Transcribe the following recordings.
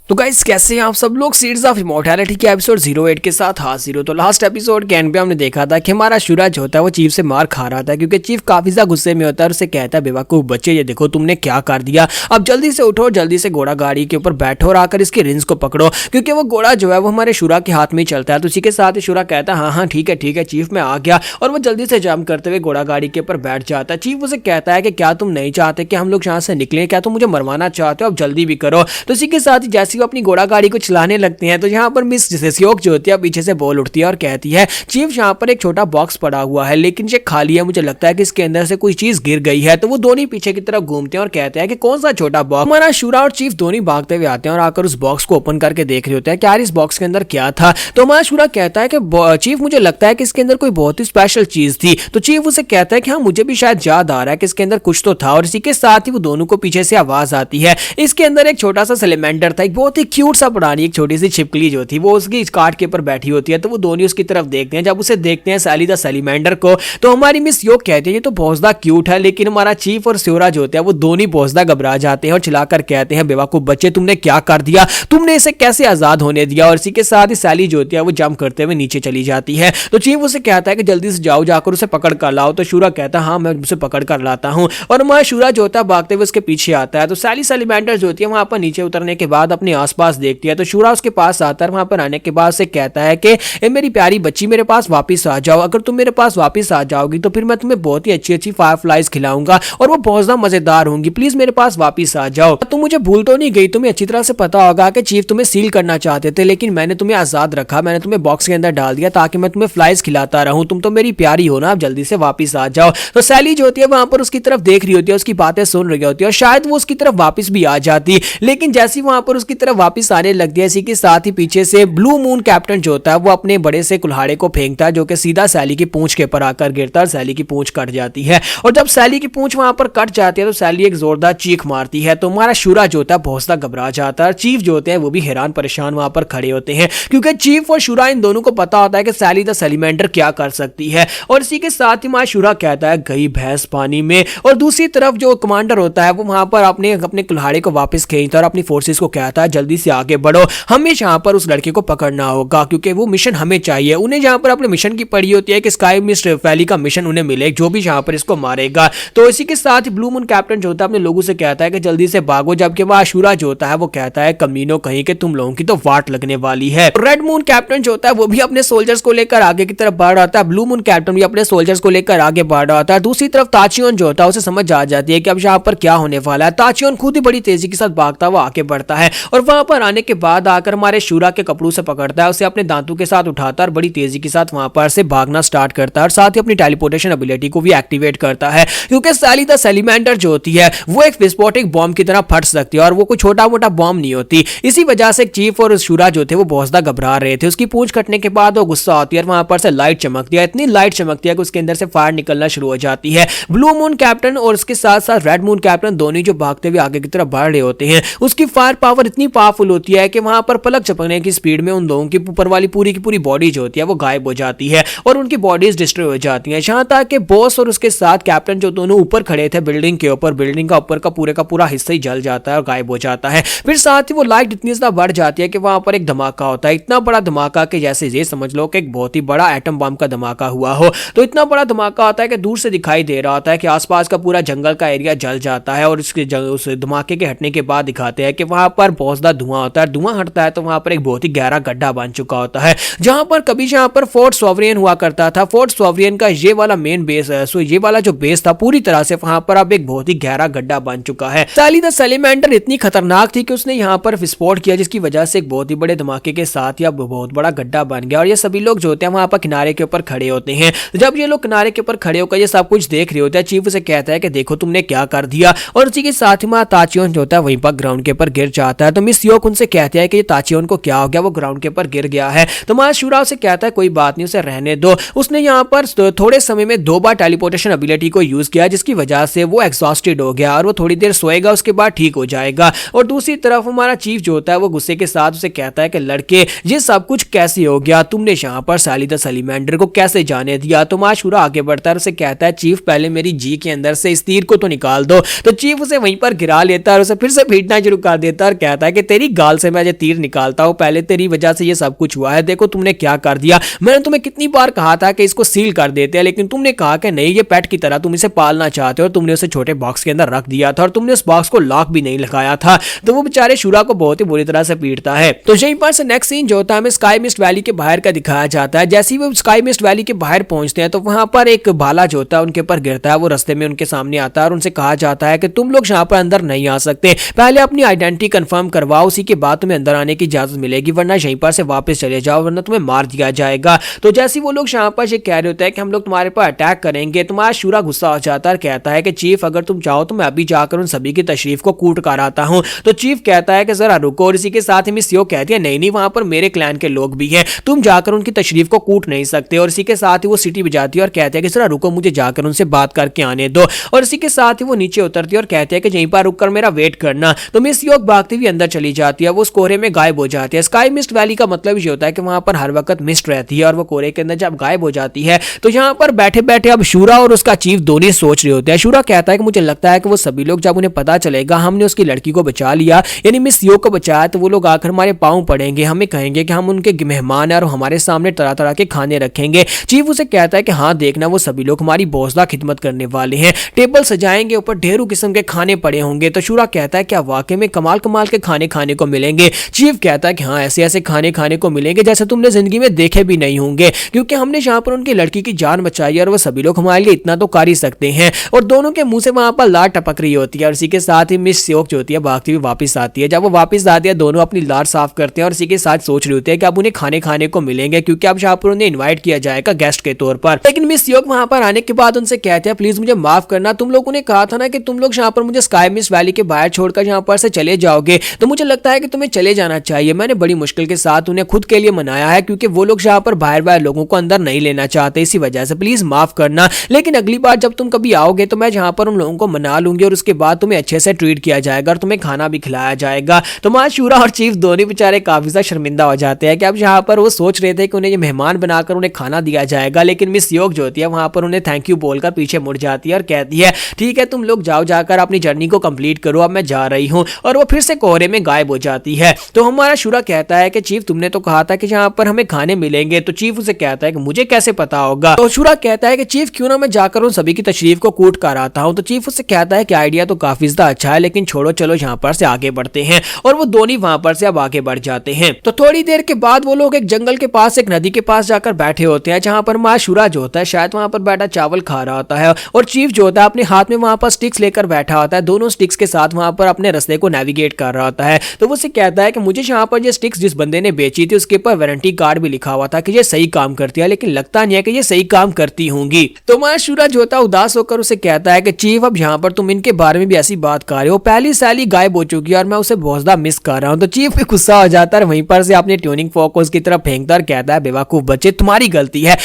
तो गाइस कैसे हैं आप सब लोग। सीड्स ऑफ इमॉर्टैलिटी के एपिसोड 08 के साथ हाजिर हो। तो लास्ट एपिसोड के एंड पे हमने देखा था कि हमारा सूरज होता है वो चीफ से मार खा रहा था क्योंकि चीफ काफी ज्यादा गुस्से में होता है और उसे कहता है बेवकूफ बच्चे ये देखो तुमने क्या कर दिया, अब जल्दी से उठो, जल्दी से घोड़ा गाड़ी के ऊपर बैठो और आकर इसके रिंस को पकड़ो क्योंकि वो घोड़ा जो है वो हमारे शूरा के हाथ में ही चलता है। तो उसी के साथ ही शूरा कहता है हाँ ठीक है चीफ मैं आ गया, और वो जल्दी से जंप करते हुए घोड़ा गाड़ी के ऊपर बैठ जाता है। चीफ उसे कहता है कि क्या तुम नहीं चाहते कि हम लोग यहाँ से निकले, क्या तुम मुझे मरवाना चाहते हो, अब जल्दी भी करो। तो इसी के साथ ही जैसे वो अपनी घोड़ा गाड़ी चलाने लगते हैं तो यहाँ पर मिस सेसियोक जो होती है पीछे से बोल उठती है और कहती है चीफ यहाँ पर एक छोटा बॉक्स पड़ा हुआ है लेकिन ये खाली है, मुझे लगता है कि इसके अंदर से कोई चीज गिर गई है। तो वो दोनों पीछे की तरफ घूमते हैं और कहते हैं कि कौन सा छोटा बॉक्स। हमारा शूरा और चीफ दोनों भागते हुए आते हैं और आकर उस बॉक्स को ओपन करके देख रहे होते हैं कि यार इस बॉक्स के अंदर क्या था। तो हमारा शूरा कहता है कि चीफ मुझे लगता है कि इसके अंदर कोई बहुत ही स्पेशल चीज थी। तो चीफ उसे कहता है कि हाँ मुझे भी शायद याद आ रहा है कि इसके अंदर कुछ तो था। और इसी के साथ ही वो दोनों को पीछे से आवाज आती है। इसके अंदर एक छोटा सा सिलेमेंडर था, एक बहुत ही क्यूट सा पुरानी एक छोटी सी छिपकली जो थी वो उसकी कार्ड के ऊपर बैठी होती है। तो वो दोनों उसकी तरफ देखते हैं। जब उसे देखते हैं सैली द सैलीमेंडर को तो हमारी मिस योक कहती है ये तो बहुत ज्यादा क्यूट है, लेकिन हमारा चीफ और स्योरा जो होते हैं वो दोनों बहुत ज्यादा घबरा जाते हैं और चिल्लाकर कहते हैं बेवकूफ बच्चे तुमने क्या कर दिया, तुमने इसे कैसे आजाद होने दिया। और इसी के साथ ही सैली जो होती है वो जंप करते हुए नीचे चली जाती है। तो चीफ उसे कहता है कि जल्दी से जाओ, जाकर उसे पकड़ कर लाओ। तो शूरा कहता है हाँ मैं उसे पकड़ कर लाता हूँ। और हमारा शूरा जो होता है भागते हुए उसके पीछे आता है। तो सैली सैलीमेंडर जो होती है वहां पर नीचे उतरने के बाद अपने आसपास देखती है। तो शूरा उसके पास आता है, वहां पर आने के बाद से कहता है कि ए मेरी प्यारी बच्ची मेरे पास वापस आ जाओ, अगर तुम मेरे पास वापस आ जाओगी तो फिर मैं तुम्हें बहुत ही अच्छी अच्छी फायरफ्लाइज खिलाऊंगा और वो बहुत ज्यादा मजेदार होंगी, प्लीज मेरे पास वापस आ जाओ। तुम मुझे भूल तो नहीं गई, तुम्हें अच्छी तरह से पता होगा कि चीफ तुम्हें सील करना चाहते थे लेकिन मैंने तुम्हें आजाद रखा, मैंने तुम्हें बॉक्स के अंदर डाल दिया ताकि मैं तुम्हें फ्लाइज खिलाता रहूं, तुम तो मेरी प्यारी हो ना, अब जल्दी से वापस आ जाओ। तो सैली जो होती है वहां पर उसकी तरफ देख रही होती है, उसकी बातें सुन रही होती है और शायद वो उसकी तरफ वापस भी आ जाती, लेकिन जैसी वहां पर उसकी तरफ वापस आने लगती है इसी के साथ ही पीछे से ब्लू मून कैप्टन जो होता है वो अपने बड़े से कुल्हाड़े को फेंकता है जो कि सीधा सैली की पूंछ के ऊपर आकर गिरता है। सैली की पूंछ कट जाती है और जब सैली की पूंछ वहां पर कट जाती है तो सैली एक जोरदार चीख मारती है। तो हमारा शूरा जो होता है बहुत ज्यादा घबरा जाता है। चीफ जो होते हैं वो भी हैरान परेशान वहां पर खड़े होते हैं क्योंकि चीफ और शूरा इन दोनों को पता होता है कि सैली द सैलीमेंडर क्या कर सकती है। और इसी के साथ ही हमारा शूरा कहता है गई भैंस पानी में। और दूसरी तरफ जो कमांडर होता है वो वहां पर अपने कुल्हाड़े को वापस खींचता और अपनी फोर्सेस को कहता है जल्दी से आगे बढ़ो, हमें यहाँ पर उस लड़के को पकड़ना होगा क्योंकि वो मिशन हमें चाहिए। उन्हें जहां पर अपने मिशन की पड़ी होती है कि स्काई मिस्ट वैली का मिशन उन्हें मिले जो भी यहां पर इसको मारेगा। तो इसी के साथ ही ब्लू मून कैप्टन जो होता है अपने लोगों से कहता है कि जल्दी से भागो, जबकि वह शूरा जो होता है वो कहता है कमीनो कहीं के तुम लोगों की तो वाट लगने वाली है। रेड मून कैप्टन जो होता है वो भी अपने सोल्जर्स को लेकर आगे की तरफ बढ़ रहा था, ब्लू मून कैप्टन भी अपने सोल्जर्स को लेकर आगे बढ़ रहा था। दूसरी तरफ ताचियोन जो होता है उसे समझ आ जाती है कि अब यहाँ पर क्या होने वाला है। ताचियोन खुद ही बड़ी तेजी के साथ भागता हुआ आगे बढ़ता है और वहां पर आने के बाद आकर हमारे शूरा के कपड़ों से पकड़ता है, उसे अपने दांतों के साथ उठाता है और बड़ी तेजी के साथ वहां पर से भागना स्टार्ट करता है और साथ ही अपनी टेलीपोर्टेशन एबिलिटी को भी एक्टिवेट करता है क्योंकि सैली द सैलीमेंडर जो होती है वो एक विस्फोटक बॉम्ब की तरह फट सकती है और वो कोई छोटा मोटा बॉम्ब नहीं होती। इसी वजह से चीफ और शूरा जो थे वो बहुत ज्यादा घबरा रहे थे। उसकी पूंछ कटने के बाद वो गुस्सा होती है और वहां पर से लाइट चमकती है, इतनी लाइट चमकती है कि उसके अंदर से फायर निकलना शुरू हो जाती है। ब्लू मून कैप्टन और उसके साथ साथ रेड मून कैप्टन दोनों जो भागते हुए आगे की तरफ बढ़ रहे होते हैं उसकी फायर पावर इतनी पावरफुल होती है कि वहां पर पलक झपकने की स्पीड में उन लोगों की ऊपर वाली पूरी की पूरी बॉडी जो होती है वो गायब हो जाती है और उनकी बॉडीज डिस्ट्रॉय हो जाती हैं। जहां तक कि बॉस और उसके साथ कैप्टन जो दोनों ऊपर खड़े थे बिल्डिंग के ऊपर, बिल्डिंग का ऊपर का पूरा हिस्सा ही जल जाता है और गायब हो जाता है। फिर साथ ही वो लाइट इतनी ज्यादा बढ़ जाती है कि वहां पर एक धमाका होता है, इतना बड़ा धमाका कि जैसे ये समझ लो कि एक बहुत ही बड़ा एटम बम का धमाका हुआ हो। तो इतना बड़ा धमाका होता है कि दूर से दिखाई दे रहा होता है कि आसपास का पूरा जंगल का एरिया जल जाता है और उस धमाके के हटने के बाद दिखाते हैं कि वहां पर बहुत ज्यादा धुआं होता है। धुआं हटता है तो वहां पर एक बहुत ही गहरा गड्ढा बन चुका होता है जहां पर कभी यहाँ पर फोर्ट सॉवरियन हुआ करता था। फोर्ट सॉवरियन का ये वाला मेन बेस है, सो ये वाला जो बेस था पूरी तरह से वहां पर अब एक बहुत ही गहरा गड्ढा बन चुका है। सैली द सैलीमेंडर इतनी खतरनाक थी कि उसने यहाँ पर विस्फोट किया जिसकी वजह से एक बहुत ही बड़े धमाके के साथ ही अब बहुत बड़ा गड्ढा बन गया और ये सभी लोग जो होते हैं वहां पर किनारे के ऊपर खड़े होते हैं। जब ये लोग किनारे के ऊपर खड़े होकर ये सब कुछ देख रहे होते हैं चीफ उसे कहता है कि देखो तुमने क्या कर दिया और उसी के साथ ही ताचियोन जो होता है वहीं पर ग्राउंड के ऊपर गिर जाता है। तो मिस योक उनसे कहती है कि ताचियोन को क्या हो गया, वो ग्राउंड के ऊपर गिर गया है। तो हमारा शूरा उसे कहता है कोई बात नहीं, उसे रहने दो। उसने यहाँ पर थोड़े समय में 2 बार टेलीपोर्टेशन एबिलिटी को यूज किया जिसकी वजह से वो एग्जॉस्टेड हो गया और वो थोड़ी देर सोएगा, उसके बाद ठीक हो जाएगा। और दूसरी तरफ हमारा चीफ जो होता है वो गुस्से के साथ उसे कहता है कि लड़के ये सब कुछ कैसे हो गया, तुमने यहाँ पर सैली द सैलीमेंडर को कैसे जाने दिया। तो हमारा शूरा आगे बढ़ता है, उसे कहता है चीफ पहले मेरी जी के अंदर से इस तीर को तो निकाल दो। तो चीफ उसे वहीं पर गिरा लेता है और उसे फिर से पीटना शुरू कर देता है और कहता है कि तेरी गाल से मैं आज तीर निकालता हूँ, पहले तेरी वजह से ये सब कुछ हुआ है, देखो तुमने क्या कर दिया। मैंने तुम्हें कितनी बार कहा था कि इसको सील कर देते हैं, लेकिन तुमने कहा कि नहीं, ये पेट की तरह तुम इसे पालना चाहते हो, और तुमने उसे छोटे बॉक्स के अंदर रख दिया था और तुमने उस बॉक्स को लॉक भी नहीं लगाया था। तो वो बेचारे शूरा को बहुत ही बुरी तरह से पीटता है। तो यहीं पर से नेक्स्ट सीन जो होता है हमें स्काई मिस्ट वैली के बाहर का दिखाया जाता है। जैसे ही वो स्काई मिस्ट वैली के बाहर पहुंचते हैं तो वहां पर एक भाला जो होता है उनके ऊपर गिरता है, वो रास्ते में उनके सामने आता है और उनसे कहा जाता है कि तुम लोग यहाँ पर अंदर नहीं आ सकते, पहले अपनी आइडेंटिटी कंफर्म करवाओ, उसी के बाद तुम्हें अंदर आने की इजाजत मिलेगी, वरना यहीं पर से वापस चले जाओ, वरना तुम्हें मार दिया जाएगा। तो जैसे वो लोग यहाँ पर ये कह रहे होते हैं कि हम लोग तुम्हारे पर अटैक करेंगे, तुम्हारा शूरा गुस्सा हो जाता है, कहता है कि चीफ अगर तुम चाहो तो मैं अभी जाकर उन सभी की तशरीफ को कूट कर आता हूँ। तो चीफ कहता है कि जरा रुको, और इसी के साथ ही मिस यो कहती है नहीं नहीं, वहां पर मेरे क्लैन के लोग भी हैं, तुम जाकर उनकी तशरीफ को कूट नहीं सकते। और इसी के साथ ही वो सिटी बजाती है और कहते हैं कि जरा रुको, मुझे जाकर उनसे बात करके आने दो। और इसी के साथ ही वो नीचे उतरती है और कहते हैं कि यहीं पर रुककर मेरा वेट करना। तो मिस यो भागती हुई अंदर चली जाती है, वो उस कोहरे में गायब हो जाती है। स्काई मिस्ट वैली का मतलब ये होता है कि वहां पर हर वक्त मिस्ट रहती है, और वो कोहरे के अंदर जब गायब हो जाती है तो यहाँ पर बैठे बैठे अब शूरा और उसका चीफ दोनों सोच रहे होते हैं। शूरा कहता है कि मुझे लगता है कि वो सभी लोग जब उन्हें पता चलेगा हमने उसकी लड़की को बचा लिया, यानी मिस यो को बचाया, तो वो लोग आकर हमारे पांव पड़ेंगे, हमें कहेंगे कि हम उनके मेहमान हैं और हमारे सामने तरह तरह के खाने रखेंगे। चीफ उसे कहता है कि हाँ देखना, वो सभी लोग हमारी बोझदा खिदमत करने वाले हैं, टेबल सजाएंगे, ऊपर ढेरों किस्म के खाने पड़े होंगे। तो शूरा कहता है क्या वाकई में कमाल कमाल के खाने खाने को मिलेंगे? चीफ कहता है कि हाँ ऐसे ऐसे खाने खाने को मिलेंगे जैसे तुमने जिंदगी में देखे भी नहीं होंगे, क्योंकि हमने यहाँ पर उनकी लड़की की जान बचाई है और वो सभी लोग हमारे लिए इतना तो कर ही सकते हैं। और दोनों के मुंह से वहां पर लार टपक रही होती है। और इसी के साथ ही मिस स्योक जो होती है भागती हुई वापस आती है। जब वो वापस आती है दोनों अपनी लार साफ करते हैं और इसी के साथ सोच रहे होते हैं कि अब उन्हें खाने खाने को मिलेंगे, क्योंकि अब यहाँ पर उन्हें इन्वाइट किया जाएगा गेस्ट के तौर पर। लेकिन मिस स्योक वहां पर आने के बाद उनसे कहते हैं प्लीज मुझे माफ करना, तुम लोगों ने कहा था ना कि तुम लोग यहाँ पर मुझे स्काई मिस्ट वैली के बाहर छोड़कर यहाँ पर से चले जाओगे, तो मुझे लगता है कि तुम्हें चले जाना चाहिए। मैंने बड़ी मुश्किल के साथ उन्हें खुद के लिए मनाया है, क्योंकि वो लोग यहाँ पर बाहर बाहर लोगों को अंदर नहीं लेना चाहते, इसी वजह से प्लीज माफ करना। लेकिन अगली बार जब तुम कभी आओगे तो मैं यहाँ पर उन लोगों को मना लूंगी और उसके बाद तुम्हें अच्छे से ट्रीट किया जाएगा और तुम्हें खाना भी खिलाया जाएगा। तो मां शूरा और चीफ दोनों बेचारे काफी ज्यादा शर्मिंदा हो जाते हैं कि अब यहाँ पर वो सोच रहे थे कि उन्हें ये मेहमान बनाकर उन्हें खाना दिया जाएगा, लेकिन मिस योग जो होती है वहां पर उन्हें थैंक यू बोलकर पीछे मुड़ जाती है और कहती है ठीक है तुम लोग जाओ, जाकर अपनी जर्नी को कंप्लीट करो, अब मैं जा रही हूँ। और वो फिर से कोहरे में गायब हो जाती है। तो हमारा शूरा कहता है कि चीफ तुमने तो कहा था कि यहाँ पर हमें खाने मिलेंगे, तो चीफ उसे कहता है कि मुझे कैसे पता होगा। तो शूरा कहता है कि चीफ क्यों ना मैं जाकर उन सभी की तशरीफ को कूट कर आता हूँ। तो चीफ उससे कहता है कि आइडिया तो काफी ज्यादा अच्छा है, लेकिन छोड़ो चलो यहाँ पर से आगे बढ़ते हैं। और वो दोनों वहां पर से अब आगे बढ़ जाते हैं। तो थोड़ी देर के बाद वो लोग एक जंगल के पास एक नदी के पास जाकर बैठे होते हैं, जहां पर माँ शूरा जो होता है शायद वहां पर बैठा चावल खा रहा होता है, और चीफ जो होता है अपने हाथ में वहां पर स्टिक्स लेकर बैठा होता है, दोनों स्टिक्स के साथ वहां पर अपने रास्ते को नेविगेट कर रहा होता है। तो वो उससे कहता है कि मुझे यहाँ पर ये स्टिक्स जिस बंदे ने बेची थी उसके ऊपर वारंटी कार्ड भी लिखा हुआ था कि ये सही काम करती है, लेकिन लगता नहीं है कि ये सही काम करती होंगी। तो माँ शूरा जो होता है उदास होकर उसे कहता है कि चीफ अब यहाँ पर तुम इनके बारे में भी ऐसी बात कर रहे हो, पहली साली गायब हो चुकी है और मैं उसे बहुत ज्यादा मिस कर रहा हूँ। तो चीफ भी गुस्सा हो जाता है, वहीं पर से अपने ट्यूनिंग फोक उसकी तरफ फेंकता और कहता है बेवकूफ बच्चे तुम्हारी गलती है,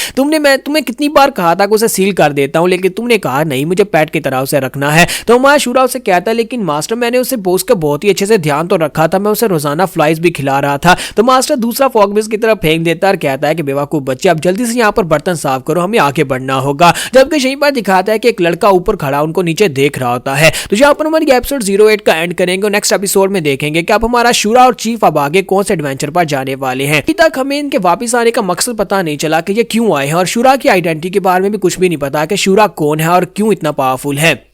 मैं तुम्हें कितनी बार कहा था कि उसे सील कर देता हूँ, लेकिन तुमने कहा नहीं मुझे पेट की तरह उसे रखना है। तो माँ शूरा उसे कहता है लेकिन मास्टर मैंने उसे बोस का बहुत ही अच्छे से ध्यान तो रखा था, मैं उसे रोजाना फ्लाइज भी खिला रहा था। तो मास्टर दूसरा फॉग भी उसकी तरफ फेंक देता है और कहता है कि बेवकूफ बच्चे अब जल्दी से यहाँ पर बर्तन साफ करो, हमें आगे बढ़ना होगा। जबकि यहीं पर दिखाता है कि एक लड़का ऊपर खड़ा उनको नीचे देख रहा होता है। तो यहाँ पर हमारी एपिसोड 08 का एंड करेंगे और नेक्स्ट एपिसोड में देखेंगे कि अब हमारा शूरा और चीफ अब आगे कौन से एडवेंचर पर जाने वाले हैं। अभी तक हमें इनके वापस आने का मकसद पता नहीं चला कि ये क्यों आए हैं, और शूरा की आइडेंटिटी के बारे में भी कुछ भी नहीं पता कि शूरा कौन है और क्यों इतना पावरफुल है।